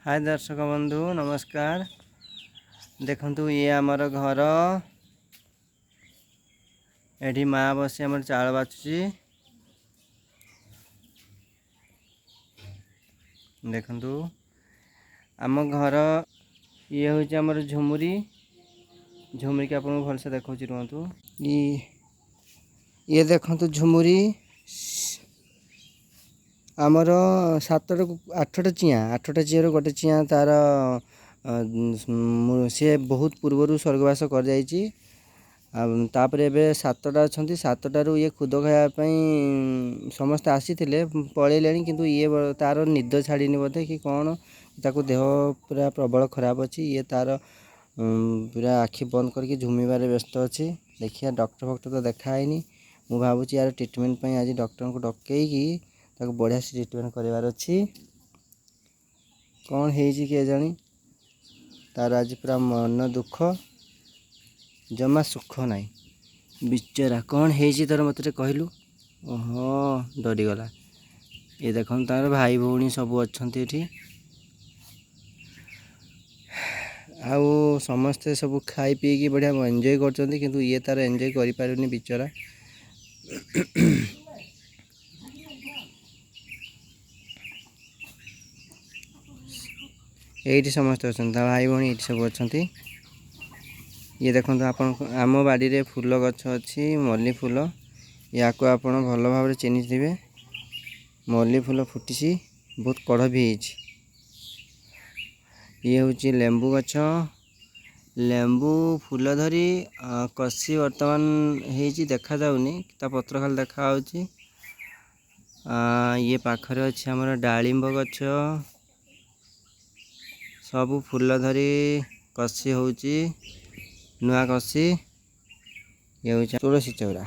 हाय दर्शक बंधु नमस्कार। देखंतु ये आमर घर एठी माँ बसी आमर चाउल बाछुची। देखंतु आम घर ये हूँ आमर झुमुरी झुमुरी के आपको भल से देखा रुहतु। ये देखंतु झुमुरी आमर 7-8टा चिया 8टा चियर गोटे चिया तार सी बहुत पूर्वर स्वर्गवास कर जाइए। तापर एबे 7टा अच्छा 7टारू ये खुद खायापाई समस्त आसी पलैले किंतु ये तार निद छाड़नी बोधे कि कौन ताको देह पूरा प्रबल खराब अच्छी। ये तार पूरा आखि बंद करके झुमिबार व्यस्त अच्छी। देखिए डॉक्टर फक्टर तो देखाईनी मु भावुँ यार ट्रिटमेंट आज डॉक्टर को डकईकि ताको बढ़िया से ट्रिटमेंट करार अच्छी। कौन है किए जानी तार आज पूरा मन दुख जमा सुख नहीं बिचरा कौन है तार मत कहलु। ओहो डरीगला। ये देख तार भाई भौणी सब अच्छा आउ समस्ते सब खाई पीकी बढ़िया एंजॉय करछंती किंतु ये तार एंजॉय करि पारुनी बिचरा। ये समस्ते अच्छा भाई भौणी ये सब अच्छा। ये देखो आप आम बाड़ी रे फूल गछ अच्छी मल्ली फूल या को आप भल भाव चिन्हिथे। मल्ली फूल फुटी बहुत कड़ भी है। ये हूँ लेंबू गछ लेंबू फूल धरी कसी वर्तमान हो देखा जाऊनी ता पत्र खाली देखा। ये पाखरे अच्छे आमर डालिंब गछ सब फूल धरी कसी होची नुआ कसी। ये हूँ तुलसी चौरा।